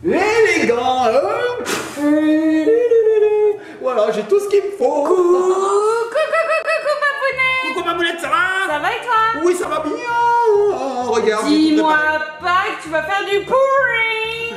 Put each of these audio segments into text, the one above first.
élégant. Voilà, j'ai tout ce qu'il me faut. Coucou Papounet. Coucou Mamounette, ça va? Ça va et toi? Oui, ça va bien. Regarde. Dis-moi pas que tu vas faire du pouring.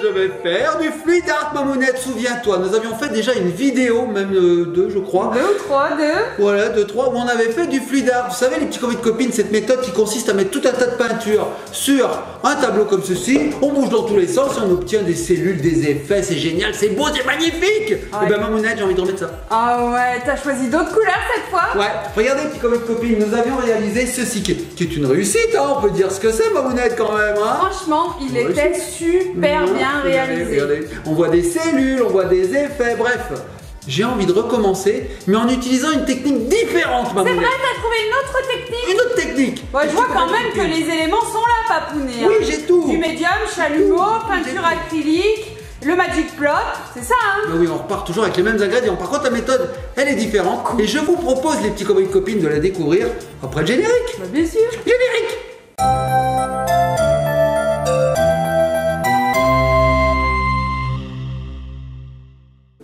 Je vais faire du fluid art, Mamounette. Souviens-toi, nous avions fait déjà une vidéo, même deux, je crois. 2 ou 3, 2. Voilà, 2, 3, où on avait fait du fluid art. Vous savez, les petits copains de copines, cette méthode qui consiste à mettre tout un tas de peinture sur un tableau comme ceci. On bouge dans tous les sens et on obtient des cellules, des effets. C'est génial, c'est beau, c'est magnifique. Et ben, Mamounette, j'ai envie de remettre ça. Ah ouais, t'as choisi d'autres couleurs cette fois? Ouais, regardez, petits copains de copines, nous avions réalisé ceci qui est une réussite, hein, on peut dire ce que c'est, Mamounette, quand même. Hein. Franchement, il était super bien réalisé. Regardez, on voit des cellules, on voit des effets, bref. J'ai envie de recommencer, mais en utilisant une technique différente, Mamounette. C'est vrai, t'as trouvé une autre technique? Une autre technique. Ouais, je vois quand même que les éléments sont là, Papounet. Oui, j'ai tout. Du médium, chalumeau, peinture acrylique, le Magic Plot, c'est ça, hein? Mais oui, on repart toujours avec les mêmes ingrédients. Par contre, la méthode, elle est différente. Et je vous propose, les petits copains et copines, de la découvrir après le générique. Bah, bien sûr. Générique.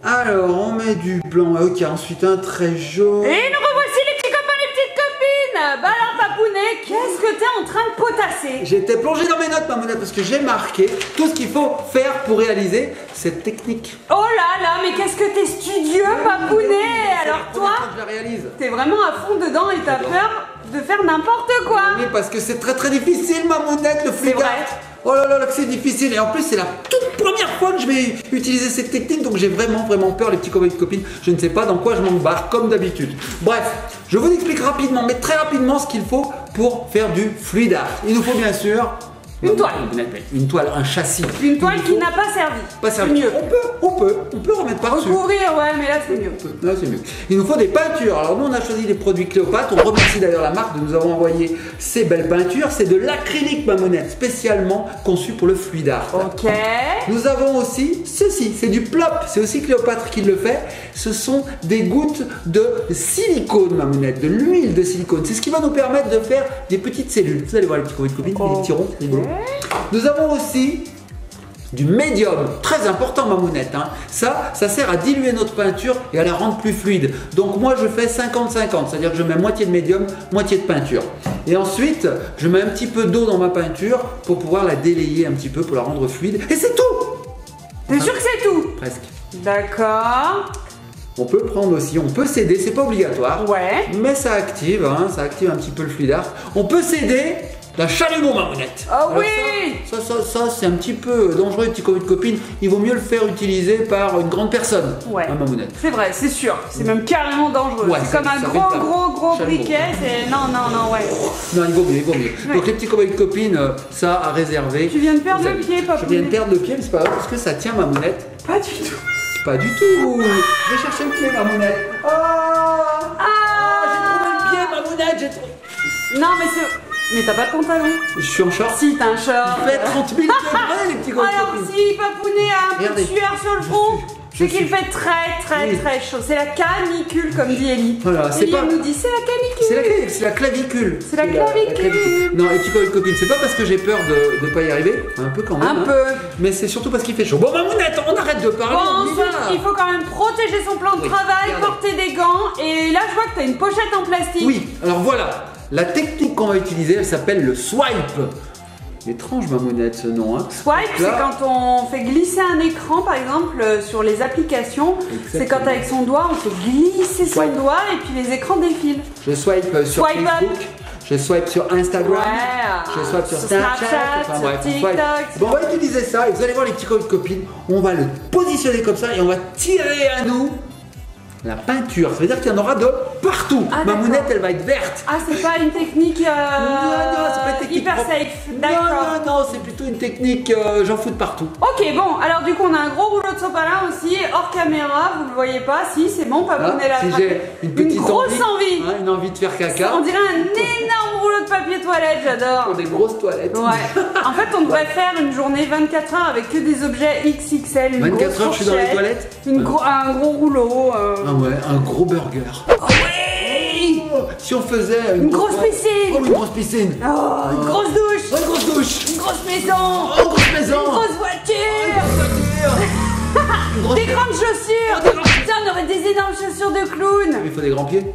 Alors, on met du blanc, ok, ensuite un trait jaune. Et nous revoici les petits copains, les petites copines. Bah alors Papounet, qu'est-ce que t'es en train de potasser? J'étais plongé dans mes notes, Mamounette, parce que j'ai marqué tout ce qu'il faut faire pour réaliser cette technique. Oh là là, mais qu'est-ce que t'es studieux, Papounet. Alors toi, je la réalise. t'es vraiment à fond dedans et t'as peur de faire n'importe quoi. Oui, parce que c'est très très difficile, Mamounette, le fluid C'est vrai. art. Oh là là, là que c'est difficile. Et en plus, c'est la toute première fois que je vais utiliser cette technique. Donc j'ai vraiment peur, les petits copains et copines. Je ne sais pas dans quoi je m'embarque, comme d'habitude. Bref, je vous explique rapidement, mais très rapidement, ce qu'il faut pour faire du fluid art. Il nous faut bien sûr une toile. Une toile, un châssis. Une toile qui n'a pas servi. Pas servi. Mieux. On peut remettre par-dessus. Recouvrir, ouais, mais là c'est mieux. Là c'est mieux. Il nous faut des peintures. Alors nous on a choisi des produits Cléopâtre. On remercie d'ailleurs la marque de nous avoir envoyé ces belles peintures. C'est de l'acrylique, Mamounette, spécialement conçu pour le fluid art. Ok. Nous avons aussi ceci, c'est du plop. C'est aussi Cléopâtre qui le fait. Ce sont des gouttes de silicone, Mamounette, de l'huile de silicone. C'est ce qui va nous permettre de faire des petites cellules. Vous allez voir les petits copines, les petits ronds, c'est rigolo. Nous avons aussi du médium, très important, Mamounette. Hein. Ça sert à diluer notre peinture et à la rendre plus fluide. Donc moi je fais 50-50, c'est-à-dire que je mets moitié de médium, moitié de peinture. Et ensuite, je mets un petit peu d'eau dans ma peinture pour pouvoir la délayer un petit peu, pour la rendre fluide. Et c'est tout. T'es sûr que c'est tout? Presque. D'accord. On peut prendre aussi, on peut céder, c'est pas obligatoire. Ouais. Mais ça active, hein, ça active un petit peu le fluid art. On peut céder d'un chalumeau, Mamounette. Oh alors oui. Ça c'est un petit peu dangereux, petit copain de copine. Il vaut mieux le faire utiliser par une grande personne. Ouais. Hein, Mamounette. C'est vrai, c'est sûr. C'est même carrément dangereux. Ouais, c'est comme un gros chalumeau. briquet. C'est non, ouais. Non, il vaut mieux. Ouais. Donc les petits copains de copines, ça à réserver. Tu viens de perdre le pied, papa. Je viens de perdre le pied, mais c'est pas grave parce que ça tient, Mamounette. Pas du tout. Pas du tout. Je vais chercher le pied, Mamounette. J'ai trouvé le pied, Mamounette. J'ai trouvé. Non, mais t'as pas de pantalon. Je suis en short. Si, t'as un short. Il fait 30 000 degrés, les petits copains de Alors, copines. si Papounet a un peu de Regardez. sueur sur le front, c'est qu'il fait Oui. très chaud. C'est la canicule, comme dit Ellie. Voilà, c'est Ellie pas- nous dit c'est la canicule. C'est la clavicule. C'est la clavicule. Non, les petits copains de copines, c'est pas parce que j'ai peur de pas y arriver, un peu quand même. Un hein. peu. Mais c'est surtout parce qu'il fait chaud. Bon, Mamounette, on arrête de parler. on y Bon, va. il faut quand même protéger son plan de Oui, travail, regardez. porter des gants. Et là, je vois que t'as une pochette en plastique. Oui, alors voilà. La technique qu'on va utiliser, elle s'appelle le swipe. Étrange, Mamounette, ce nom. Hein. Swipe, c'est Là- quand on fait glisser un écran, par exemple, sur les applications. C'est quand avec son doigt, on fait glisser son Swipe. doigt et puis les écrans défilent. Je swipe sur Swipe up. Facebook. Je swipe sur Instagram. Ouais. Je swipe sur Sur Snapchat. Snapchat, Enfin bref, sur on swipe. TikTok. Bon, on va utiliser ça et vous allez voir les petits copains de copines. On va le positionner comme ça et on va tirer à nous la peinture. Ça veut dire qu'il y en aura de partout. Ah, Mamounette, d'accord. elle va être verte. Ah, c'est pas une technique, Non, c'est pas une technique hyper propre. safe. D'accord. Non, c'est plutôt une technique j'en fous de partout. Ok, bon, alors du coup, on a un gros rouleau de sopalin aussi, hors caméra, vous le voyez pas. Si, c'est bon, Papounet l'a Si attrapé. j'ai une petite grosse envie. hein, une envie de faire caca. On dirait un énorme rouleau de papier toilette, j'adore. Pour des grosses toilettes. Ouais. En fait, on devrait faire une journée 24 heures avec que des objets XXL. Une 24 grosse heures, je suis dans les fourchette, toilettes. un gros rouleau. Ah ouais, un gros burger. Oh ouais. Si on faisait Une grosse piscine. Oh, une grosse piscine. Oh, une grosse douche. Oh, une grosse douche. Une grosse maison. Oh, une grosse maison. Une grosse voiture. grandes chaussures. Putain, on aurait des énormes chaussures de clown. Il faut des grands pieds.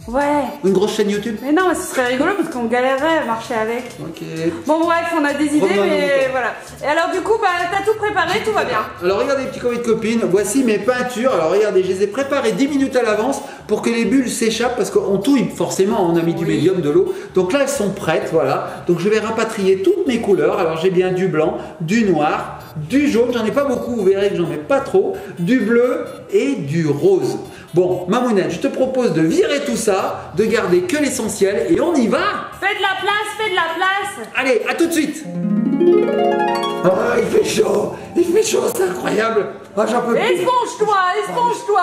Ouais. Une grosse chaîne YouTube. Mais non, mais ce serait rigolo parce qu'on galérerait à marcher avec. Ok. Bon bref, on a des idées, mais voilà. Et alors du coup, bah t'as tout préparé, tout va bien. Alors regardez petits copains de copines, voici mes peintures. Alors regardez, je les ai préparées 10 minutes à l'avance pour que les bulles s'échappent parce qu'on touille forcément, on a mis du médium, de l'eau. Donc là elles sont prêtes, voilà. Donc je vais rapatrier toutes mes couleurs. Alors j'ai bien du blanc, du noir, du jaune, j'en ai pas beaucoup, vous verrez que j'en mets pas trop, du bleu et du rose. Bon, Mamounette, je te propose de virer tout ça, de garder que l'essentiel et on y va. Fais de la place, fais de la place. Allez, à tout de suite. Ah, il fait chaud, c'est incroyable. Ah, j'en peux plus. Esponge-toi,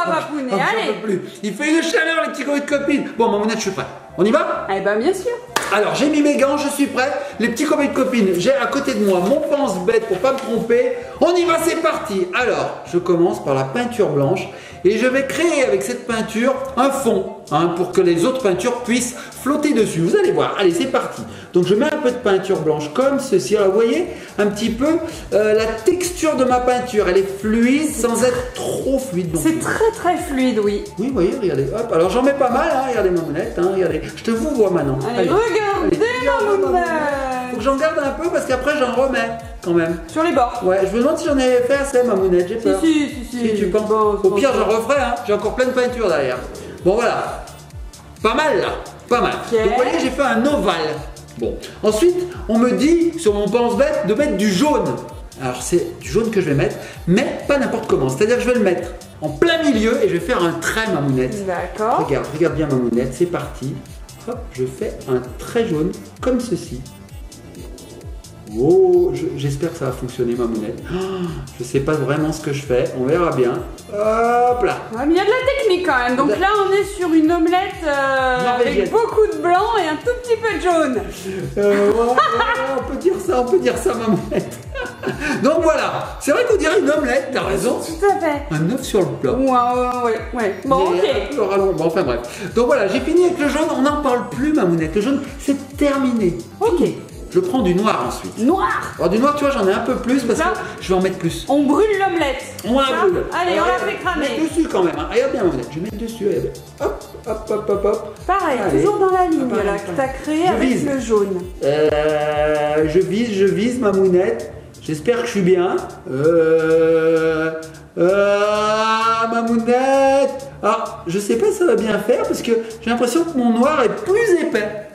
Papounet, J'en allez. peux plus. Il fait une chaleur, les petits copains de copines. Bon, Mamounette, je suis prêt. On y va? Eh ben bien sûr. Alors, j'ai mis mes gants, je suis prêt. Les petits copains de copines, j'ai à côté de moi mon pense-bête pour pas me tromper. On y va, c'est parti. Alors, je commence par la peinture blanche et je vais créer avec cette peinture un fond pour que les autres peintures puissent flotter dessus. Vous allez voir. Allez, c'est parti. Donc, je mets un peu de peinture blanche comme ceci. Alors, vous voyez un petit peu la texture de ma peinture. Elle est fluide sans être trop fluide. C'est très très fluide, oui. Oui, vous voyez, regardez. Hop. Alors, j'en mets pas mal. Regardez ma monette. Regardez. Je te vous vois maintenant. Allez, regardez ma monette. Faut que j'en garde un peu parce qu'après j'en remets quand même. Sur les bords. Ouais, je me demande si j'en ai fait assez ma monette, j'ai peur. Si, tu penses. Bon, au pire, j'en referai, j'ai encore plein de peinture derrière. Bon, voilà. Pas mal là, pas mal. Okay. Donc, vous voyez, j'ai fait un ovale. Bon, ensuite, on me dit sur mon pense-bête de mettre du jaune. Alors, c'est du jaune que je vais mettre, mais pas n'importe comment. C'est-à-dire que je vais le mettre en plein milieu et je vais faire un trait, ma mounette. D'accord. Regarde bien ma mounette, c'est parti. Hop, je fais un trait jaune comme ceci. Oh, j'espère que ça va fonctionner ma monette. Je sais pas vraiment ce que je fais, on verra bien. Hop là. Ouais, mais il y a de la technique quand même. Donc là, on est sur une omelette avec beaucoup de blanc et un tout petit peu de jaune. Ouais, on peut dire ça ma monette. Donc voilà, c'est vrai qu'on dirait une omelette, t'as raison. Tout à fait. Un œuf sur le plat. Ouais. Bon, mais, ok. Bon, enfin bref. Donc voilà, j'ai fini avec le jaune, on n'en parle plus ma monette. Le jaune, c'est terminé. Ok. Je prends du noir ensuite. Noir. Alors du noir, tu vois, j'en ai un peu plus parce que je vais en mettre plus. On brûle l'omelette. On la brûle. Allez, on la fait cramer. Mets dessus quand même. Regarde bien, je vais mettre dessus. Regardez. Hop, hop, hop, hop, hop. Pareil, allez. toujours dans la ligne Pareil, là que tu as créé avec vise. le jaune. Je vise ma mounette. J'espère que je suis bien. Ma mounette. Alors, je sais pas si ça va bien faire parce que j'ai l'impression que mon noir est plus épais.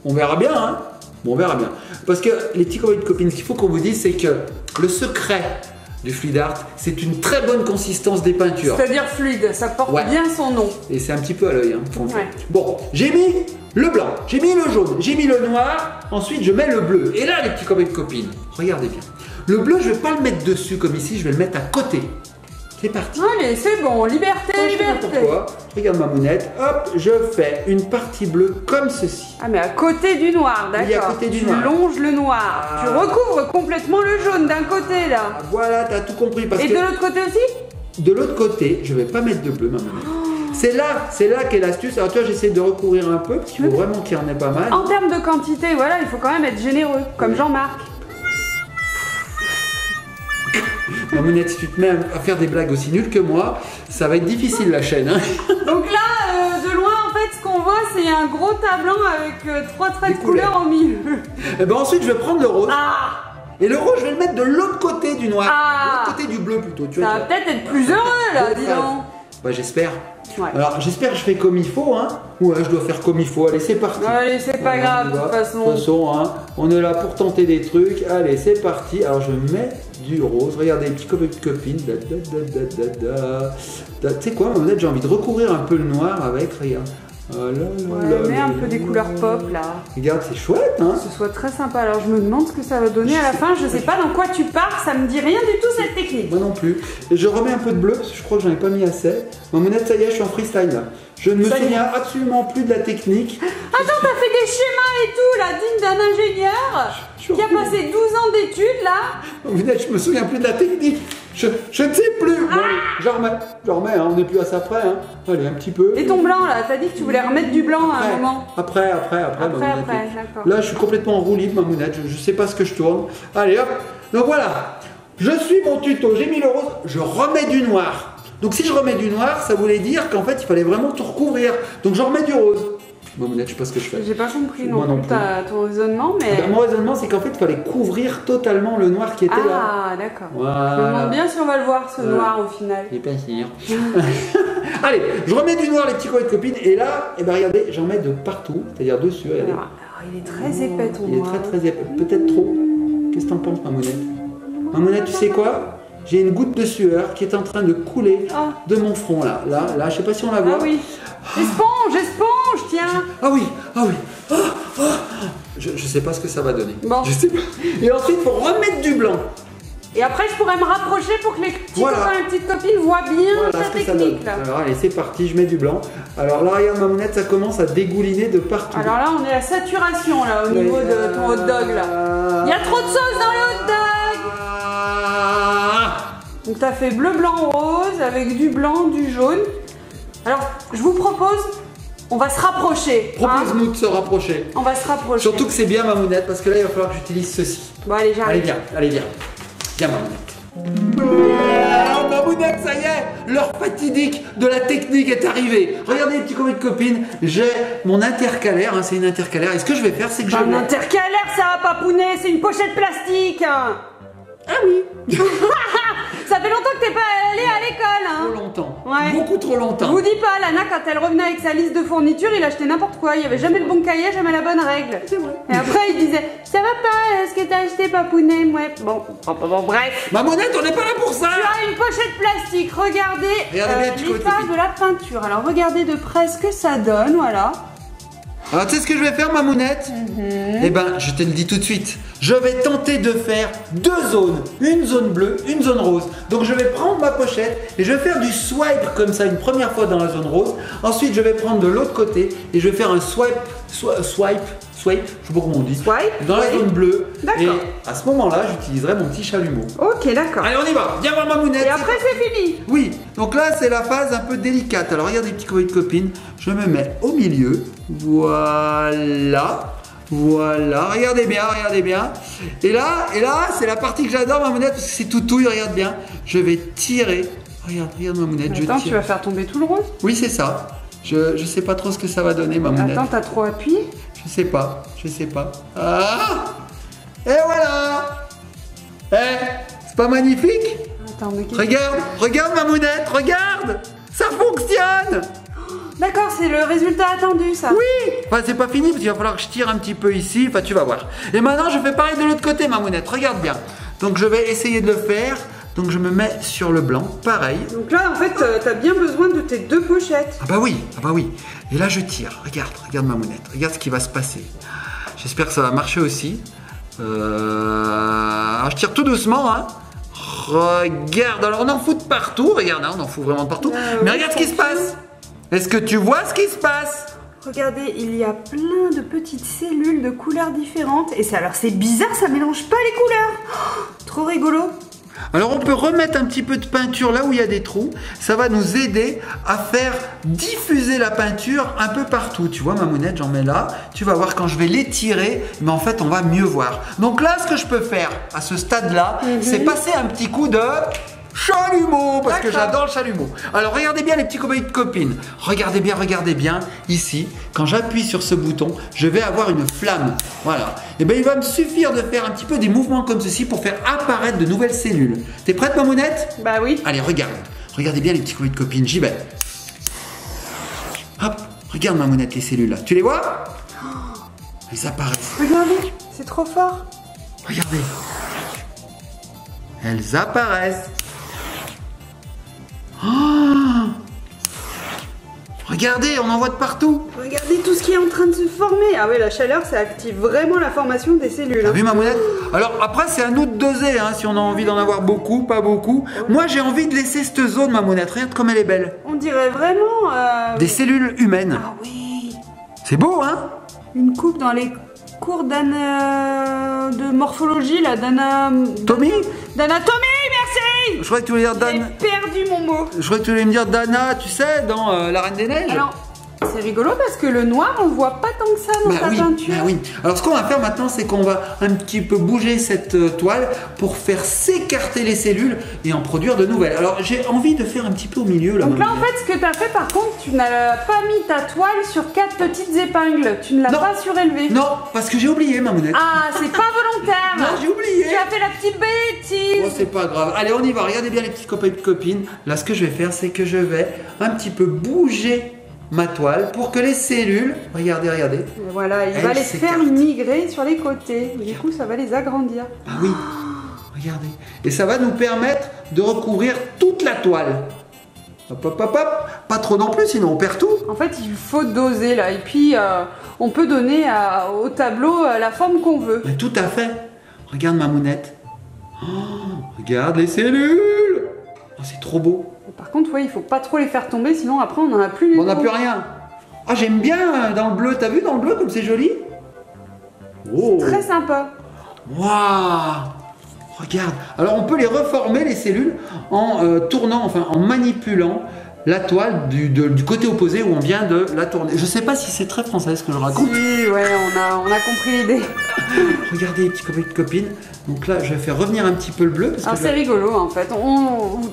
On verra bien, hein. Bon, on verra bien. Parce que les petits copains de copines, ce qu'il faut qu'on vous dise, c'est que le secret du fluid art, c'est une très bonne consistance des peintures. C'est-à-dire fluide, ça porte bien son nom. Et c'est un petit peu à l'œil. Ouais. Bon, j'ai mis le blanc, j'ai mis le jaune, j'ai mis le noir, ensuite je mets le bleu. Et là, les petits copains de copines, regardez bien. Le bleu, je ne vais pas le mettre dessus comme ici, je vais le mettre à côté. C'est parti. Allez, c'est bon, liberté, liberté. Pourquoi? Regarde ma mounette, hop, je fais une partie bleue comme ceci. Ah mais à côté du noir, d'accord. Oui, à côté du noir. Tu longes le noir. Tu recouvres complètement le jaune d'un côté là. Voilà, t'as tout compris. Et de l'autre côté aussi? De l'autre côté, je vais pas mettre de bleu ma mounette. C'est là qu'est l'astuce. Alors toi, j'essaie de recouvrir un peu parce qu'il faut vraiment qu'il y en ait pas mal. En termes de quantité, voilà, il faut quand même être généreux, comme Jean-Marc. Ma mounette, si tu te mets à faire des blagues aussi nulles que moi, ça va être difficile la chaîne. Hein. Donc là, de loin, en fait, ce qu'on voit, c'est un gros tableau avec 3 traits de couleur au milieu. Et ben ensuite, je vais prendre le rose. Et le rose, je vais le mettre de l'autre côté du noir. De l'autre côté du bleu plutôt. Tu ça va peut-être être plus heureux là, dis donc. Bah j'espère. Ouais. Alors j'espère que je fais comme il faut, hein. Ouais, je dois faire comme il faut. Allez, c'est parti. Allez, c'est pas grave, de toute façon. De toute façon, hein, on est là pour tenter des trucs. Allez, c'est parti. Alors je mets du rose. Regardez, les petits copines. Tu sais quoi, ma j'ai envie de recouvrir un peu le noir avec, regarde. Mets un peu des couleurs pop là. Regarde, c'est chouette, hein. Que ce soit très sympa. Alors je me demande ce que ça va donner à la fin. Je sais pas dans quoi tu pars, ça me dit rien du tout cette technique. Moi non plus. Et je remets un peu de bleu parce que je crois que j'en ai pas mis assez. Ma monette, ça y est, je suis en freestyle là. Je ne me souviens absolument plus de la technique. Attends, t'as fait des schémas et tout là, digne d'un ingénieur qui a passé 12 ans d'études là. Ma monette, je me souviens plus de la technique. Je ne sais plus. Bon, allez, je remets, hein, on n'est plus à ça près. Hein. Allez, un petit peu. Et ton blanc là, t'as dit que tu voulais remettre du blanc à un moment. Après, d'accord. Là, je suis complètement en roue libre, ma mounette. Je ne sais pas ce que je tourne. Allez, hop. Donc voilà. Je suis mon tuto. J'ai mis le rose. Je remets du noir. Donc si je remets du noir, ça voulait dire qu'en fait il fallait vraiment tout recouvrir. Donc j'en remets du rose. Mamounette, je sais pas ce que je fais. J'ai pas compris Moi non plus ton raisonnement, mais... Ben, mon raisonnement, c'est qu'en fait, il fallait couvrir totalement le noir qui était là. Ah, d'accord. Voilà. Je me demande bien si on va le voir, ce noir, au final. Il est pas sûr. Allez, je remets du noir, les petits copains de copines. Et là, eh ben, regardez, j'en mets de partout. C'est-à-dire dessus, regardez. Alors, il est très épais, ton Il noir. est très épais. Peut-être trop. Qu'est-ce que t'en penses, Mamounette? Mamounette, tu sais quoi? J'ai une goutte de sueur qui est en train de couler de mon front, là. Là, je sais pas si on la voit. Ah oui. Esponge, tiens. Ah oui. Je sais pas ce que ça va donner. Bon. Je sais pas. Et ensuite, il faut remettre du blanc. Et après, je pourrais me rapprocher pour que les petits copains et les petites copines voient bien ta technique, là. Alors, allez, c'est parti, je mets du blanc. Alors là, regarde, Mamounette, ça commence à dégouliner de partout. Alors là, on est à saturation, là, au niveau de ton hot dog, là. Il y a trop de sauce dans le hot dog. Donc, t'as fait bleu, blanc, rose, avec du blanc, du jaune. Alors, je vous propose, on va se rapprocher. Propose-nous de se rapprocher. On va se rapprocher. Surtout que c'est bien, Mamounette, parce que là, il va falloir que j'utilise ceci. Bon, allez, j'arrive. Allez, viens. Viens, Mamounette. Mamounette, ça y est, l'heure fatidique de la technique est arrivée. Regardez, les petits copains de copines, j'ai mon intercalaire, c'est une intercalaire. Et ce que je vais faire, c'est que Un intercalaire, ça va pas pouner, c'est une pochette plastique. Ah oui. Ça fait longtemps que t'es pas allé à l'école, Trop longtemps. Ouais. Beaucoup trop longtemps. Je vous dis pas, Lana, quand elle revenait avec sa liste de fournitures, il achetait n'importe quoi. Il y avait jamais le bon cahier, jamais la bonne règle. C'est vrai. Et après, il disait, ça va pas, ce que t'as acheté, papounet, ouais. Bon, bref. Mamounette, on n'est pas là pour ça. Tu as une pochette plastique, regardez bien, les phases de la peinture. Alors, regardez de près ce que ça donne, voilà. Alors tu sais ce que je vais faire, Mamounette? Eh ben, je te le dis tout de suite. Je vais tenter de faire deux zones. Une zone bleue, une zone rose. Donc je vais prendre ma pochette et je vais faire du swipe comme ça une première fois dans la zone rose. Ensuite, je vais prendre de l'autre côté et je vais faire un swipe, je sais pas comment on dit. Swipe dans la zone bleue. D'accord. Et à ce moment-là, j'utiliserai mon petit chalumeau. Ok, d'accord. Allez, on y va. Viens voir Mamounette. Et après, c'est fini. Oui, donc là c'est la phase un peu délicate. Alors regardez, petits copains de copines, je me mets au milieu. Voilà. Regardez bien. Et là c'est la partie que j'adore, Mamounette, parce que c'est tout touille, regarde bien. Je vais tirer. Regarde Mamounette, je tire. Tu vas faire tomber tout le rose? Oui, c'est ça. Je sais pas trop ce que ça va donner, Mamounette. Attends, t'as trop appuyé? Je sais pas. Ah! Et voilà! C'est pas magnifique? Attends, mais Regarde Mamounette, regarde! Ça fonctionne! D'accord, c'est le résultat attendu, ça. Oui! Enfin, c'est pas fini parce qu'il va falloir que je tire un petit peu ici. Enfin, tu vas voir. Et maintenant, je fais pareil de l'autre côté, Mamounette. Regarde bien. Donc, je vais essayer de le faire. Donc, je me mets sur le blanc. Pareil. Donc là, en fait, t'as bien besoin de tes deux pochettes. Ah bah oui. Et là, je tire. Regarde Mamounette. Regarde ce qui va se passer. J'espère que ça va marcher aussi. Alors, je tire tout doucement, hein. Regarde, alors on en fout de partout. Regarde, on en fout vraiment de partout. Mais regarde ce qui se passe. Est-ce que tu vois ce qui se passe? Regardez, il y a plein de petites cellules de couleurs différentes. Et alors c'est bizarre, ça mélange pas les couleurs. Oh, trop rigolo. Alors on peut remettre un petit peu de peinture là où il y a des trous. Ça va nous aider à faire diffuser la peinture un peu partout. Tu vois, Mamounette, j'en mets là. Tu vas voir quand je vais l'étirer, mais en fait on va mieux voir. Donc là, ce que je peux faire à ce stade-là, c'est passer un petit coup de chalumeau, parce que j'adore le chalumeau. Alors regardez bien les petits copains de copines. Regardez bien ici. Quand j'appuie sur ce bouton, je vais avoir une flamme. Voilà. Et bien il va me suffire de faire un petit peu des mouvements comme ceci pour faire apparaître de nouvelles cellules. T'es prête, Mamounette? Bah oui. Allez, regarde. Regardez bien les petits copains de copines. J'y vais. Hop. Regarde, Mamounette, les cellules là. Tu les vois? Elles apparaissent. Regardez, c'est trop fort. Regardez. Elles apparaissent. Oh! Regardez, on en voit de partout. Regardez tout ce qui est en train de se former. Ah ouais, la chaleur, ça active vraiment la formation des cellules. T'as vu, Mamounette? Alors après, c'est à nous de doser, hein, si on a envie d'en avoir beaucoup, pas beaucoup. Moi, j'ai envie de laisser cette zone, Mamounette. Regarde comme elle est belle. On dirait vraiment... Des cellules humaines. Ah oui. C'est beau, hein? Une coupe dans les cours de morphologie, là, Tommy? D'anatomie, merci. Je croyais que tu voulais dire J'ai perdu mon mot. Je croyais que tu voulais me dire Dana, tu sais, dans La Reine des Neiges. Alors, C'est rigolo parce que le noir, on le voit pas tant que ça dans ta peinture. Bah oui. Alors ce qu'on va faire maintenant, c'est qu'on va un petit peu bouger cette toile pour faire s'écarter les cellules et en produire de nouvelles. Alors j'ai envie de faire un petit peu au milieu là. Donc là, en fait, ce que tu as fait, par contre, tu n'as pas mis ta toile sur 4 petites épingles. Tu ne l'as pas surélevée. Non, parce que j'ai oublié, Mamounette. Ah, c'est pas volontaire. Non, j'ai oublié. Tu as fait la petite bêtise. Oh, c'est pas grave. Allez, on y va. Regardez bien les petits copains et copines. Là, ce que je vais faire, c'est que je vais un petit peu bouger ma toile pour que les cellules, regardez, Et voilà, il va les faire migrer sur les côtés. Du coup, ça va les agrandir. Ah oui, regardez. Et ça va nous permettre de recouvrir toute la toile. Hop, hop, hop, hop. Pas trop non plus, sinon on perd tout. En fait, il faut doser là. Et puis, on peut donner au tableau la forme qu'on veut. Mais tout à fait. Regarde Mamounette. Oh, regarde les cellules. Oh, c'est trop beau. Par contre, ouais, il faut pas trop les faire tomber, sinon après on n'en a plus. On n'a plus rien. Ah, j'aime bien dans le bleu. T'as vu dans le bleu comme c'est joli? Oh. Très sympa. Waouh. Regarde. Alors on peut les reformer les cellules en tournant, enfin en manipulant la toile du côté opposé où on vient de la tourner. Je sais pas si c'est très français ce que je raconte. Si, ouais, on a compris l'idée. Regardez les petits copains et copines. Donc là, je vais faire revenir un petit peu le bleu. Alors c'est rigolo en fait.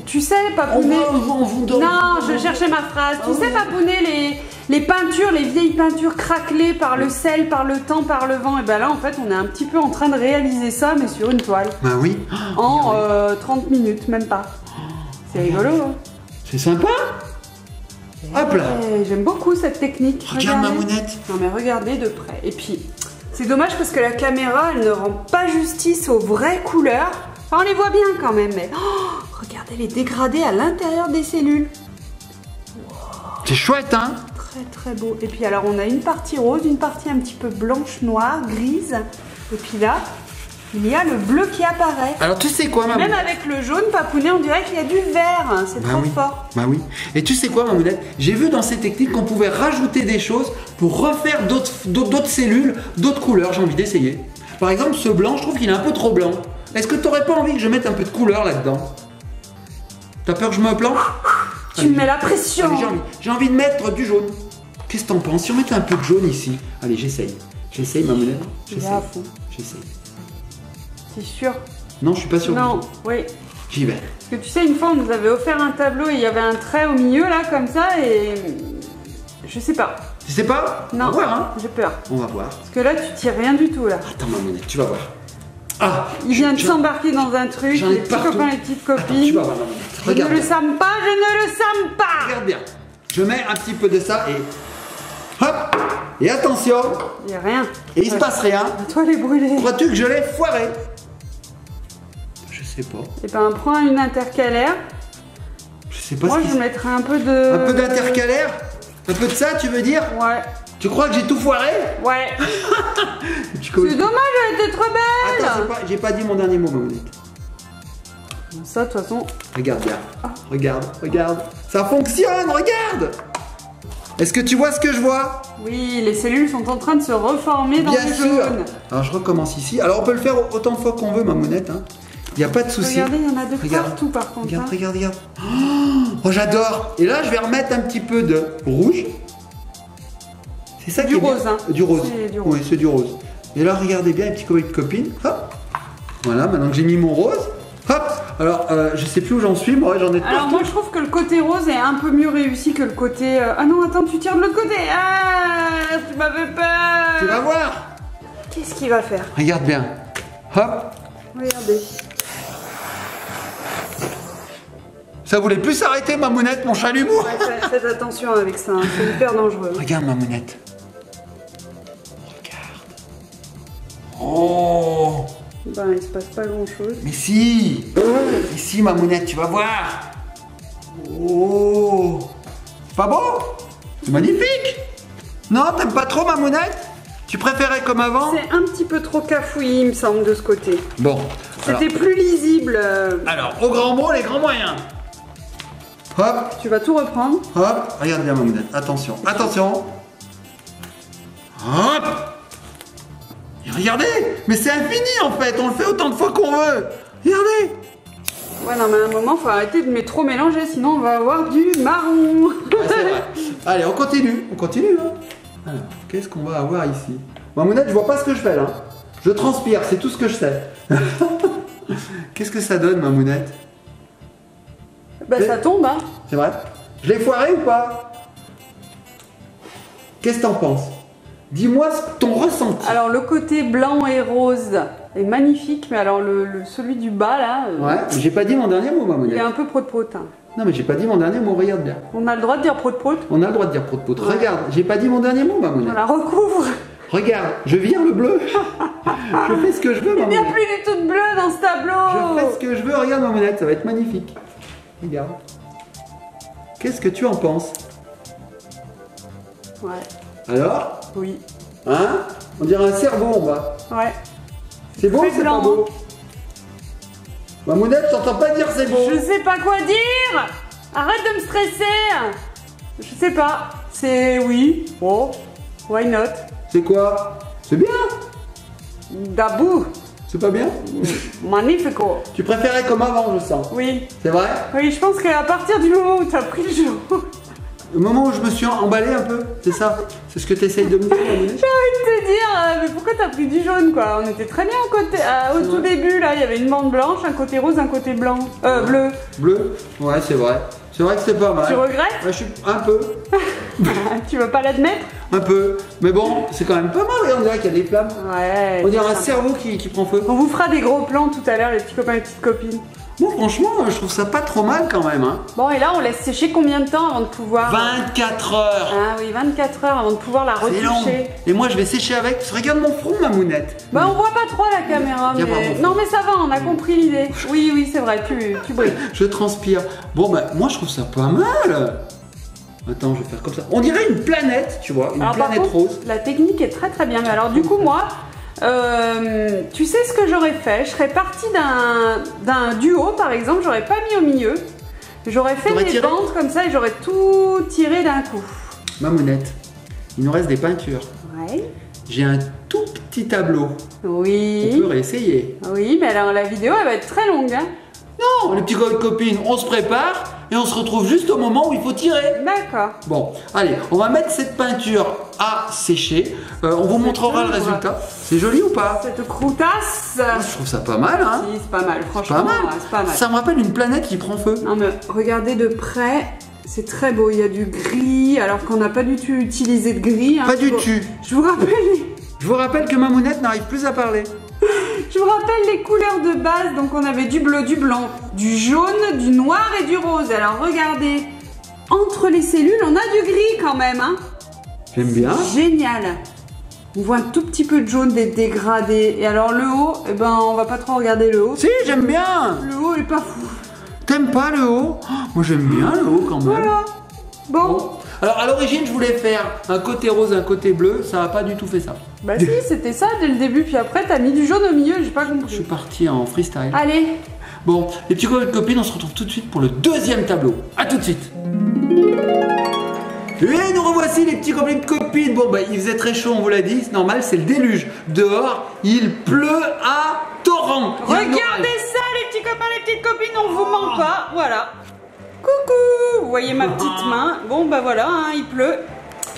Tu sais, Papounet. On vous donne. Non, je cherchais ma phrase. Tu sais, Papounet, les peintures, les vieilles peintures craquelées par le sel, par le temps, par le vent. Et ben là, en fait, on est un petit peu en train de réaliser ça, mais sur une toile. Bah oui. En 30 minutes, même pas. C'est rigolo. Hein. C'est sympa. Hop là. J'aime beaucoup cette technique. Regarde Mamounette. Non mais regardez de près. Et puis, c'est dommage parce que la caméra, elle ne rend pas justice aux vraies couleurs. Enfin, on les voit bien quand même, mais regardez les dégradés à l'intérieur des cellules. Wow. C'est chouette, hein? Très très beau. Et puis alors, on a une partie rose, une partie un petit peu blanche, noire, grise. Et puis là, il y a le bleu qui apparaît. Alors tu sais quoi, Mamounette? Même avec le jaune, Papounet, on dirait qu'il y a du vert. C'est trop fort. Bah oui. Et tu sais quoi, Mamounette? J'ai vu dans ces techniques qu'on pouvait rajouter des choses pour refaire d'autres cellules, d'autres couleurs. J'ai envie d'essayer. Par exemple, ce blanc, je trouve qu'il est un peu trop blanc. Est-ce que tu n'aurais pas envie que je mette un peu de couleur là-dedans? T'as peur que je me plante? Tu me mets la pression. J'ai envie de mettre du jaune. Qu'est-ce que t'en penses? Si on mettait un peu de jaune ici. Allez, j'essaye. J'essaye, Mamounette. J'essaye. C'est sûr? Non, je suis pas sûr. Non, oui. J'y vais. Parce que tu sais, une fois, on nous avait offert un tableau et il y avait un trait au milieu, là, comme ça, et... Je sais pas. Tu sais pas? Non, on va voir, hein. J'ai peur. On va voir. Parce que là, tu tires rien du tout, là. Attends, Mamounette, tu vas voir. Ah! Il vient de s'embarquer dans un truc, les petits copains, les petites copines. Attends, tu vas voir, Mamounette. Regarde. Je ne le sens pas, je ne le sens pas! Regarde bien. Je mets un petit peu de ça et... Hop! Et attention! Il n'y a rien. Et il se passe rien. La toile est brûlée. Crois-tu que je l'ai foiré? Je sais pas. Et ben, prends une intercalaire. Je sais pas. Moi, je mettrais un peu de... Un peu d'intercalaire? Un peu de ça, tu veux dire? Ouais. Tu crois que j'ai tout foiré? Ouais. C'est dommage, elle était trop belle. Attends, j'ai pas dit mon dernier mot, Mamounette. Ça, de toute façon... Regarde bien. Regarde. Ça fonctionne, regarde! Est-ce que tu vois ce que je vois? Oui, les cellules sont en train de se reformer dans le jaune. Alors je recommence ici. Alors on peut le faire autant de fois qu'on veut, Mamounette. Hein. Il n'y a pas de souci. Regardez, il y en a de partout par contre. Regarde. Oh, j'adore. Et là, je vais remettre un petit peu de rouge. C'est ça qui est rose, hein. Du rose. Oui, c'est du rose. Et là, regardez bien les petits copains et copines. Hop. Voilà, maintenant que j'ai mis mon rose. Hop. Alors, je sais plus où j'en suis. Moi, j'en ai partout. Alors moi, je trouve que le côté rose est un peu mieux réussi que le côté... Ah non, attends, tu tires de l'autre côté. Ah, tu m'as fait peur. Tu vas voir. Qu'est-ce qu'il va faire? Regarde bien. Hop. Regardez. Ça voulait plus s'arrêter, Mamounette, mon chalumeau. Ouais, faites attention avec ça, hein. C'est hyper dangereux. Regarde, Mamounette. Regarde. Oh. Ben, il se passe pas grand-chose. Mais si. Mais si, Mamounette, tu vas voir. Oh. Pas beau? C'est magnifique. Non, t'aimes pas trop, Mamounette? Tu préférais comme avant? C'est un petit peu trop cafouillis, il me semble, de ce côté. Bon. C'était plus lisible. Alors, au grand mot, les grands moyens. Hop. Tu vas tout reprendre. Hop. Regarde bien, Mamounette. Attention. Hop. Et regardez. Mais c'est infini, en fait. On le fait autant de fois qu'on veut. Regardez. Ouais, non, mais à un moment, faut arrêter de trop mélanger, sinon on va avoir du marron. Ouais, c'est vrai. Allez, on continue. On continue, hein. Alors, qu'est-ce qu'on va avoir ici? Mamounette, je vois pas ce que je fais là. Je transpire, c'est tout ce que je sais. Qu'est-ce que ça donne, Mamounette? Bah, ça tombe, hein. C'est vrai? Je l'ai foiré ou pas? Qu'est-ce que t'en penses? Dis-moi ton ressenti. Alors, le côté blanc et rose est magnifique, mais alors celui du bas là. Ouais, j'ai pas dit mon dernier mot, Il est Mamounette. un peu prot-prot. Hein. Non, mais j'ai pas dit mon dernier mot, regarde bien. On a le droit de dire prot-prot. On a le droit de dire prout-prout. Ouais. Regarde, j'ai pas dit mon dernier mot, Mamounette. On la recouvre. Regarde, je vire le bleu. Je fais ce que je veux, Il n'y a Mamounette. plus du tout de bleu dans ce tableau. Je fais ce que je veux, regarde, Mamounette, ça va être magnifique. Regarde. Qu'est-ce que tu en penses? Ouais, Alors? oui. Hein? On dirait un cerveau en bas. Ouais. C'est beau ou Très c'est pas blanc. beau? Mamounette, t'entends pas dire c'est beau? Je sais pas quoi dire. Arrête de me stresser. Je sais pas. C'est oui. Oh. Why not? C'est quoi? C'est bien? Dabou. C'est pas bien? Magnifico. Tu préférais comme avant, je sens. Oui. C'est vrai? Oui, je pense qu'à partir du moment où t'as pris le jaune, Le moment où je me suis emballé un peu, c'est ça? C'est ce que tu essayes de me dire, Mamounette? j'ai envie de te dire, mais pourquoi t'as pris du jaune quoi? On était très bien au tout début là, il y avait une bande blanche, un côté rose, un côté blanc. Bleu. Bleu? Ouais, c'est vrai. C'est vrai que c'est pas mal. Tu regrettes? Ouais, je suis un peu. Tu veux pas l'admettre? Un peu. Mais bon, c'est quand même pas mal, regarde, on dirait qu'il y a des flammes. Ouais. On dirait un c'est sympa. cerveau qui prend feu. On vous fera des gros plans tout à l'heure, les petits copains et les petites copines. Bon, franchement, je trouve ça pas trop mal quand même. Hein. Bon, et là, on laisse sécher combien de temps avant de pouvoir... 24 heures. Ah oui, 24 heures avant de pouvoir la C'est long. retoucher. Et moi, je vais sécher avec. Regarde mon front, Mamounette. Bah, on voit pas trop à la caméra, Viens voir mais... mon Non, mais ça va, on a compris l'idée. Oui, oui, c'est vrai, tu brilles. Je transpire. Bon, bah, moi, je trouve ça pas mal. Attends, je vais faire comme ça. On dirait une planète, tu vois, une Alors, par planète contre, rose. la technique est très très bien. Mais alors, du coup, moi... tu sais ce que j'aurais fait? Je serais partie d'un duo par exemple, j'aurais pas mis au milieu, j'aurais fait T'aurais des tiré bandes comme ça et j'aurais tout tiré d'un coup. Mamounette, il nous reste des peintures. Ouais. J'ai un tout petit tableau. On Oui. peut réessayer. Oui, mais alors la vidéo elle va être très longue. Hein. Non, les petits copines, on se prépare et on se retrouve juste au moment où il faut tirer. D'accord. Bon, allez, on va mettre cette peinture à sécher. On vous montrera le joli, résultat. C'est joli ou pas? Cette croutasse. Je trouve ça pas mal, hein? Si, c'est pas mal, franchement. Pas mal. Ouais, c'est pas mal. Ça me rappelle une planète qui prend feu. Non mais regardez de près, c'est très beau. Il y a du gris alors qu'on n'a pas du tout utilisé de gris. Hein. Pas du tout. Je vous rappelle. Je vous rappelle que Mamounette n'arrive plus à parler. Je vous rappelle les couleurs de base, donc on avait du bleu, du blanc, du jaune, du noir et du rose. Alors regardez, entre les cellules, on a du gris quand même. Hein. J'aime bien. Génial. On voit un tout petit peu de jaune, des dégradés. Et alors le haut, eh ben on va pas trop regarder le haut. Si, j'aime bien. Le haut est pas fou. T'aimes pas le haut? Oh, moi j'aime bien le haut quand même. Voilà. Bon. Bon. Alors à l'origine je voulais faire un côté rose, un côté bleu, ça n'a pas du tout fait ça. Bah si, c'était ça dès le début, puis après t'as mis du jaune au milieu, j'ai pas Je suis compris. parti en freestyle. Allez. Bon, les petits copains et copines, on se retrouve tout de suite pour le deuxième tableau. A tout de suite. Et nous revoici les petits copains et copines. Bon, bah il faisait très chaud, on vous l'a dit, c'est normal, c'est le déluge. Dehors, il pleut à torrent. Il y a un Regardez orage. ça les petits copains, les petites copines, on vous ment pas, voilà. Coucou, vous voyez ma petite main. Bon bah voilà, hein, il pleut.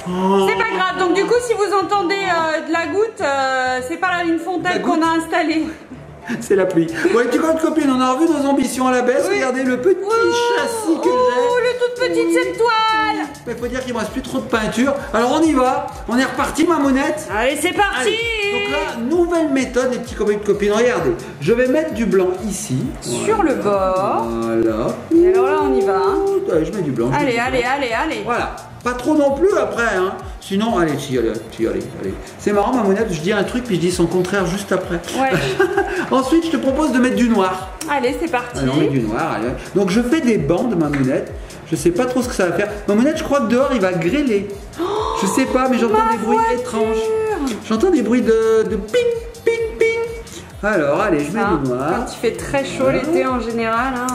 C'est pas grave, donc du coup si vous entendez de la goutte, c'est pas la ligne fontaine La qu'on goutte. a installée. C'est la pluie. Bon, les petits copains et copines, on a revu nos ambitions à la baisse. Oui. Regardez le petit châssis que Oh, j'ai. le toute petite cette toile. Il faut dire qu'il me reste plus trop de peinture. Alors on y va. On est reparti, Mamounette. Allez, c'est parti. Allez. Donc là, nouvelle méthode, les petits copains et copines. Regardez, je vais mettre du blanc ici. Sur le bord. Voilà. Et alors là, on y va. Hein. Allez, je mets du blanc. je mets Allez, du allez, blanc. allez, allez. Voilà. Pas trop non plus après, hein. Sinon, allez, allez. C'est marrant, Mamounette, je dis un truc puis je dis son contraire juste après. Ouais. Ensuite, je te propose de mettre du noir. Allez, c'est parti. Allez, on met du noir. Allez. Donc, je fais des bandes, Mamounette. Je sais pas trop ce que ça va faire. Mamounette, je crois que dehors, il va grêler. Je sais pas, mais j'entends ma des bruits voiture. étranges. J'entends des bruits de ping, ping, ping. Alors, allez, je mets Ça, du noir. quand il fait très chaud l'été en général. Hein.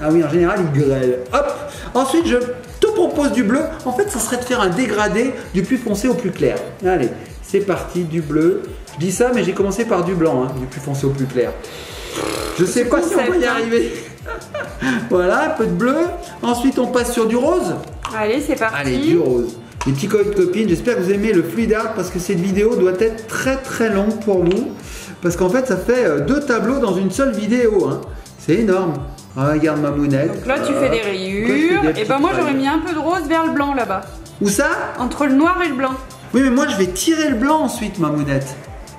Ah oui, en général, il grêle. Hop. Ensuite, je te propose du bleu. En fait, ça serait de faire un dégradé du plus foncé au plus clair. Allez, c'est parti, du bleu. Je dis ça, mais j'ai commencé par du blanc, hein, du plus foncé au plus clair. Je sais pas si on va y arriver. Voilà, un peu de bleu. Ensuite, on passe sur du rose. Allez, c'est parti. Allez, du rose. Les petits copains copines, j'espère que vous aimez le fluid art parce que cette vidéo doit être très très longue pour nous. Parce qu'en fait, ça fait 2 tableaux dans une seule vidéo. Hein. C'est énorme. Ah, regarde ma mounette. Donc là, tu fais des rayures. Et ben moi, j'aurais mis un peu de rose vers le blanc là-bas. Où ça? Entre le noir et le blanc. Oui, mais moi, je vais tirer le blanc ensuite, ma mounette.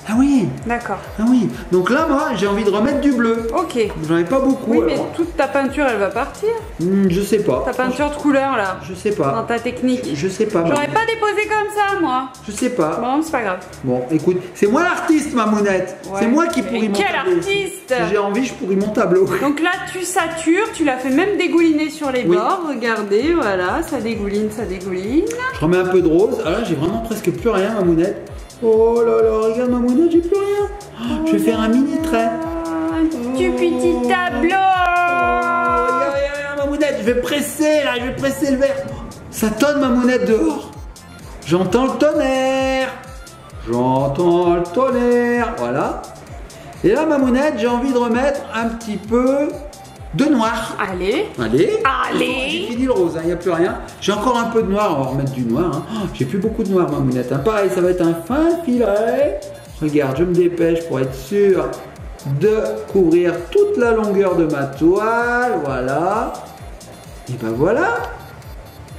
Ah oui. D'accord. Ah oui. Donc là, moi, j'ai envie de remettre du bleu. Ok. J'en ai pas beaucoup. Oui, alors. mais toute ta peinture, elle va partir. Je sais pas. Ta peinture de couleur là. Je sais pas. Dans ta technique. Je sais pas. J'aurais pas déposé comme ça, moi. Je sais pas. Bon, c'est pas grave. Bon, écoute, c'est moi l'artiste, ma mounette. Ouais. C'est moi qui pourris mon Quel tableau. artiste! Si j'ai envie, je pourris mon tableau. Donc là, tu satures, tu l'as fait même dégouliner sur les Oui. bords. Regardez, voilà, ça dégouline, ça dégouline. Je remets un peu de rose. Ah là, j'ai vraiment presque plus rien, ma mounette. Oh là là, regarde ma mounette, j'ai plus rien. Oh, je vais faire un mini trait. Du petit tableau. Regarde, ma mounette, je vais presser là, je vais presser le verre. Ça tonne ma mounette dehors. J'entends le tonnerre. J'entends le tonnerre. Voilà. Et là, ma mounette, j'ai envie de remettre un petit peu de noir. Allez. Allez. Allez. J'ai fini le rose, il n'y a plus rien. J'ai encore un peu de noir, on va remettre du noir. Hein. Oh, j'ai plus beaucoup de noir, ma mounette. Hein. Pareil, ça va être un fin filet. Regarde, je me dépêche pour être sûr de couvrir toute la longueur de ma toile. Voilà. Et ben voilà.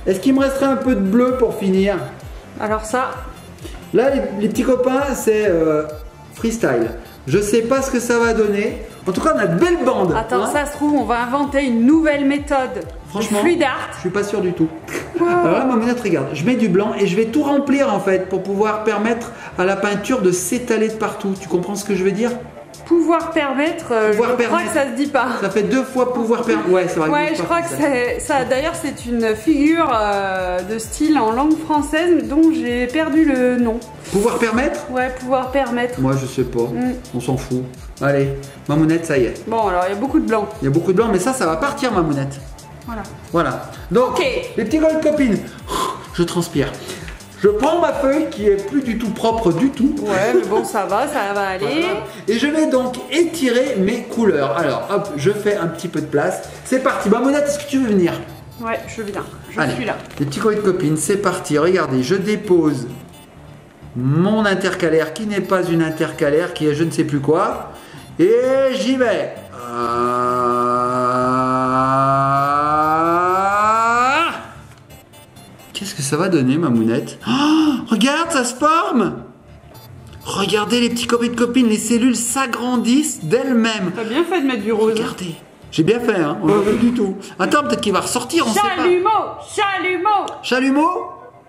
Est-ce qu'il me resterait un peu de bleu pour finir? Alors ça. Là, les petits copains, c'est freestyle. Je sais pas ce que ça va donner. En tout cas, on a de belles bandes. Attends, hein. ça se trouve, on va inventer une nouvelle méthode. Franchement, Fluid art. je suis pas sûr du tout. Alors là, ma mounette, regarde, je mets du blanc et je vais tout remplir en fait pour pouvoir permettre à la peinture de s'étaler de partout. Tu comprends ce que je veux dire? Pouvoir permettre, je crois permettre. que ça se dit pas. Ça fait 2 fois pouvoir permettre. Ouais, c'est vrai. Ouais, je crois que c'est ça. D'ailleurs, c'est une figure de style en langue française dont j'ai perdu le nom. Pouvoir permettre? Ouais, pouvoir permettre. Moi, je sais pas. On s'en fout. Allez, ma mounette, ça y est. Bon, alors il y a beaucoup de blanc. Il y a beaucoup de blanc, mais ça va partir, ma mounette. Voilà. Voilà. Donc, Ok. les petits gold copines, je transpire. Je prends ma feuille qui est plus du tout propre du tout. Ouais, mais bon, ça va aller. Voilà. Et je vais donc étirer mes couleurs. Alors, hop, je fais un petit peu de place. C'est parti. Ma mounette, est-ce que tu veux venir? Ouais, je viens. Je Allez, suis là. les petits gold copines, c'est parti. Regardez, je dépose mon intercalaire qui n'est pas une intercalaire, qui est je ne sais plus quoi. Et j'y vais. Qu'est-ce que ça va donner, ma mounette? Oh, regarde, ça se forme. Regardez les petits copains de copines, les cellules s'agrandissent d'elles-mêmes. T'as bien fait de mettre du rose. Regardez, j'ai bien fait, hein, on ne voit plus du tout. Attends, peut-être qu'il va ressortir, on sait pas. Chalumeau, chalumeau. Chalumeau?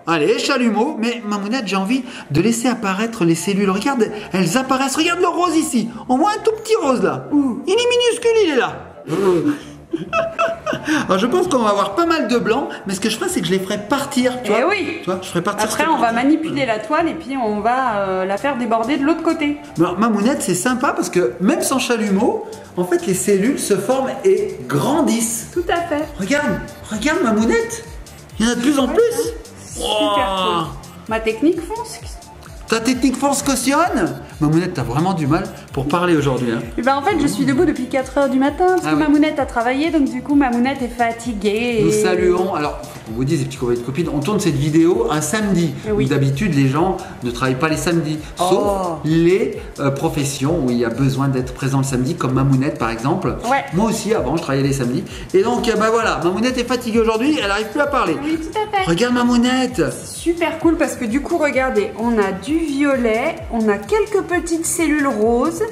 Allez, chalumeau, mais ma mounette, j'ai envie de laisser apparaître les cellules. Regarde, elles apparaissent. Regarde le rose ici. On voit un tout petit rose là. Il est minuscule, il est là. Alors je pense qu'on va avoir pas mal de blanc, mais ce que je ferai, c'est que je les ferai partir. Tu vois, oui. tu vois, je ferai partir. Après, on va manipuler la toile et puis on va la faire déborder de l'autre côté. Alors, ma mounette, c'est sympa parce que même sans chalumeau, en fait, les cellules se forment et grandissent. Tout à fait. Regarde ma mounette. Il y en a de plus en plus. Super cool. Ma technique fonce. Ta technique force cautionne. Ma mounette, t'as vraiment du mal pour parler aujourd'hui. Hein. Et ben en fait, je suis debout depuis 4 h du matin parce que oui. ma mounette a travaillé, donc du coup, ma mounette est fatiguée. Nous saluons. Alors, faut qu'on vous dise, les petits copains et copines, on tourne cette vidéo un samedi. Oui. D'habitude, les gens ne travaillent pas les samedis. Sauf les professions où il y a besoin d'être présent le samedi, comme ma mounette par exemple. Ouais. Moi aussi, avant, je travaillais les samedis. Et donc, bah voilà, ma mounette est fatiguée aujourd'hui, elle n'arrive plus à parler. Oui, tout à fait. Regarde ma mounette. Super cool parce que du coup, regardez, on a du violet, on a quelques petites cellules roses.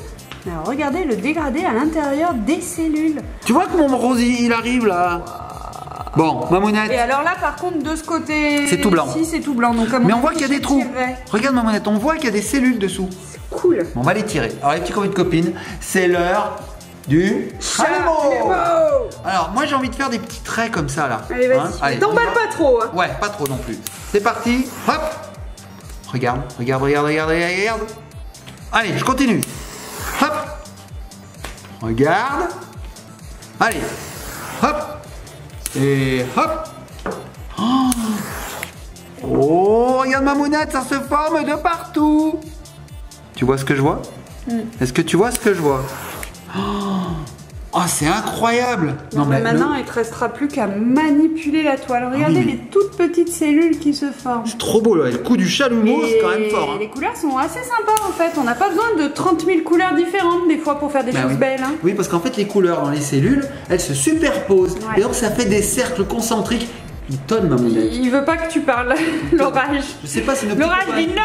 Alors regardez le dégradé à l'intérieur des cellules. Tu vois que mon rose, il arrive là. Bon, ma mounette. Et alors là, par contre, de ce côté, C'est tout blanc. ici, c'est tout blanc. Donc, comme Mais on voit qu'il y a des trous. tirerais. Regarde ma mounette, on voit qu'il y a des cellules dessous. Cool. Bon, on va les tirer. Alors les petits copains de copines, c'est l'heure du chalumeau. Alors moi j'ai envie de faire des petits traits comme ça là. Allez, vas-y. Allez, T'emballes on va. pas trop. Hein. Ouais, pas trop non plus. C'est parti. Hop. Regarde. Allez, je continue. Hop. Regarde. Allez. Hop. Et hop. Oh, regarde ma mounette, ça se forme de partout. Tu vois ce que je vois? Est-ce que tu vois ce que je vois? Oh, c'est incroyable. Non, mais maintenant, il te restera plus qu'à manipuler la toile. Regardez oui, mais... les toutes petites cellules qui se forment. C'est trop beau, là. Le coup du chalumeau, c'est quand même fort. Hein. Les couleurs sont assez sympas, en fait. On n'a pas besoin de 30 000 couleurs différentes, des fois, pour faire des choses belles. Hein. Oui, parce qu'en fait, les couleurs dans les cellules, elles se superposent. Ouais. Et donc, ça fait des cercles concentriques. Il tonne, Mamounette. Il veut pas que tu parles, l'orage. Je sais pas si nos l'orage dit non.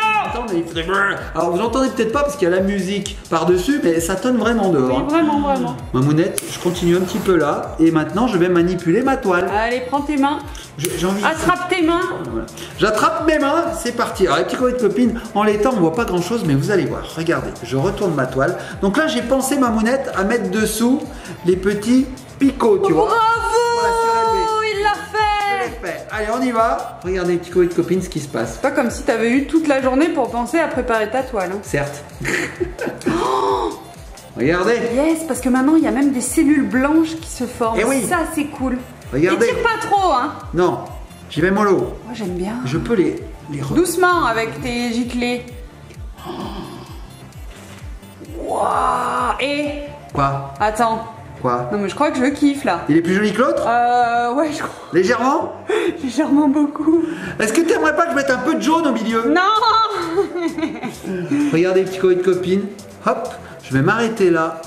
Alors vous l'entendez peut-être pas parce qu'il y a la musique par-dessus, mais ça tonne vraiment dehors. Oui, vraiment, vraiment. Mamounette, je continue un petit peu là, et maintenant je vais manipuler ma toile. Allez, prends tes mains. J'ai envie Attrape tes mains. Voilà. J'attrape mes mains, c'est parti. Alors les petits copains de copines, en l'étang on voit pas grand chose, mais vous allez voir. Regardez, je retourne ma toile. Donc là j'ai pensé, Mamounette, à mettre dessous les petits picots, tu vois. Bravo, il l'a fait. Allez, on y va. Regardez, les petits copains de copines, ce qui se passe. C'est pas comme si t'avais eu toute la journée pour penser à préparer ta toile. Hein. Certes. Regardez. Yes, parce que maintenant il y a même des cellules blanches qui se forment. Eh oui. Ça c'est cool. Regardez. Et tire pas trop, hein. Non, j'y vais mollo. Moi j'aime bien. Je peux les doucement avec tes giclées. Waouh. Et Quoi? attends. Quoi? Non mais je crois que je kiffe là. Il est plus joli que l'autre? Ouais, je crois. Légèrement? Légèrement beaucoup. Est-ce que t'aimerais pas que je mette un peu de jaune au milieu? Non. Regardez, petits copains de copines. Hop, je vais m'arrêter là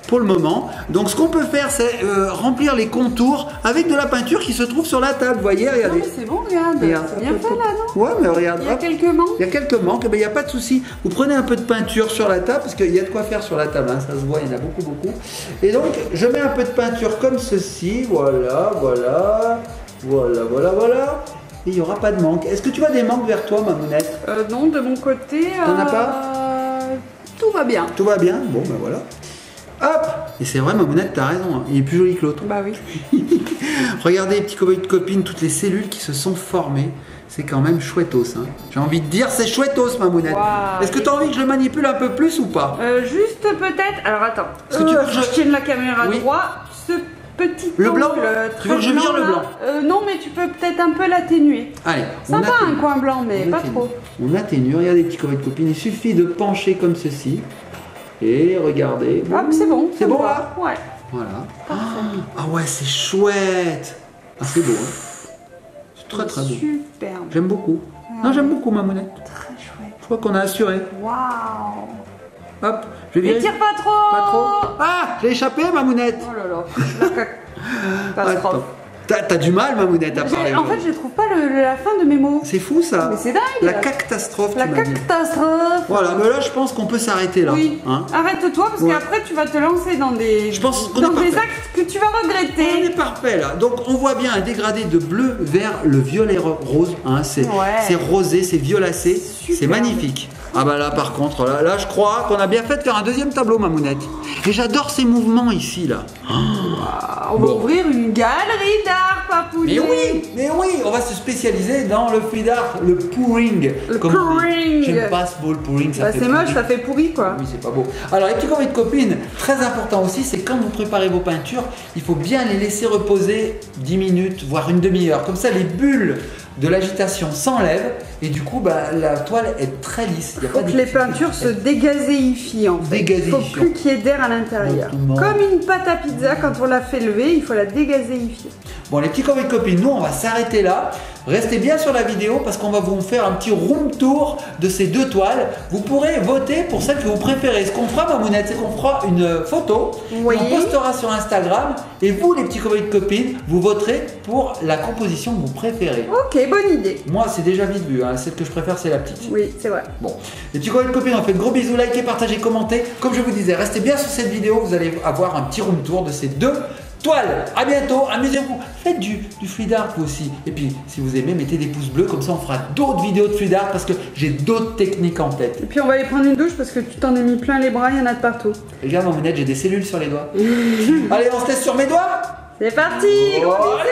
pour le moment. Donc ce qu'on peut faire, c'est remplir les contours avec de la peinture qui se trouve sur la table. Vous voyez, regardez. Non mais c'est bon, regarde. C'est bien fait là, non? Ouais, mais regarde. Il y a hop. quelques manques. Il y a quelques manques, mais il n'y a pas de souci. Vous prenez un peu de peinture sur la table, parce qu'il y a de quoi faire sur la table, hein, ça se voit, il y en a beaucoup, beaucoup. Et donc, je mets un peu de peinture comme ceci, voilà, voilà, voilà, voilà, voilà. Et il n'y aura pas de manque. Est-ce que tu as des manques vers toi, Mamounette? Non, de mon côté. T'en as pas? Tout va bien. Tout va bien? Bon, ben voilà. Hop! Et c'est vrai, Mamounette, t'as raison, hein. Il est plus joli que l'autre. Bah oui. Regardez, les petits copains de copines, toutes les cellules qui se sont formées. C'est quand même chouettos, hein. J'ai envie de dire, c'est chouettos, Mamounette. Wow. Est-ce que tu as envie que je le manipule un peu plus ou pas? Juste peut-être. Alors attends. Est-ce que tu veux que je tienne la caméra Oui. droit. Ce petit Le blanc? angle Tu veux que je très vire le là, blanc? non, mais tu peux peut-être un peu l'atténuer. Allez, Sympa un coin blanc, mais pas trop. On atténue, regardez les petits copains de copines, il suffit de pencher comme ceci. Et regardez. Hop, c'est bon. C'est bon là? Ouais. Voilà. Parfait. Ah ouais, c'est chouette. Ah, c'est beau, hein. C'est très très beau. Superbe. J'aime beaucoup. Non, j'aime beaucoup, Mamounette. Très chouette. Je crois qu'on a assuré. Waouh. Hop, je vais Et virer. tire pas trop. Pas trop. Ah, j'ai échappé, Mamounette. Oh là là. Catastrophe. Attends. T'as du mal, Mamounette, à parler. En fait, je trouve pas la fin de mes mots. C'est fou ça. Mais c'est dingue. La catastrophe. La tu m'as dit. catastrophe. Voilà, mais là, je pense qu'on peut s'arrêter là. Oui. Hein. Arrête-toi parce Ouais. qu'après tu vas te lancer dans des, Je pense qu'on dans est des parfait. actes que tu vas On regretter. est parfait là. Donc on voit bien un dégradé de bleu vers le violet rose. Hein. C'est rosé, c'est violacé. Super. C'est magnifique. Ah bah là par contre, là je crois qu'on a bien fait de faire un deuxième tableau, Mamounette. Et j'adore ces mouvements ici là. On va ouvrir une galerie d'art, papounet. Mais oui, on va se spécialiser dans le free art, le pouring. Le comme on dit. pouring. J'aime pas ce mot, le pouring, ça Bah, fait c'est moche, pourri. ça fait pourri quoi. Oui, c'est pas beau. Alors, les petits copains de copines, très important aussi, c'est quand vous préparez vos peintures, il faut bien les laisser reposer 10 minutes, voire une demi-heure. Comme ça, les bulles de l'agitation s'enlèvent et du coup, bah, la toile est très lisse. Il y a Faut pas que de les difficulté. peintures se dégazéifient en fait. Il Dégazéifient. faut plus qu'il y ait d'air à l'intérieur. Exactement. Comme une pâte à pizza, quand on la fait lever, il faut la dégazéifier. Bon, les petits copains de copines, nous, on va s'arrêter là. Restez bien sur la vidéo parce qu'on va vous faire un petit room tour de ces deux toiles. Vous pourrez voter pour celle que vous préférez. Ce qu'on fera, Mamounette, c'est qu'on fera une photo. Oui. On postera sur Instagram. Et vous, les petits copains de copines, vous voterez pour la composition que vous préférez. Ok, bonne idée. Moi, c'est déjà vite vu. Hein. Celle que je préfère, c'est la petite. Oui, c'est vrai. Bon, les petits copains de copines, on fait de gros bisous, likez, partagez, commentez. Comme je vous disais, restez bien sur cette vidéo, vous allez avoir un petit room tour de ces deux toiles. À bientôt, amusez-vous, faites du fluid art vous aussi. Et puis, si vous aimez, mettez des pouces bleus, comme ça on fera d'autres vidéos de fluid art parce que j'ai d'autres techniques en tête. Et puis on va aller prendre une douche parce que tu t'en es mis plein les bras, il y en a de partout. Regarde, Mamounette, j'ai des cellules sur les doigts. Allez, on se laisse sur mes doigts. C'est parti, gros Oh, bisous. allez,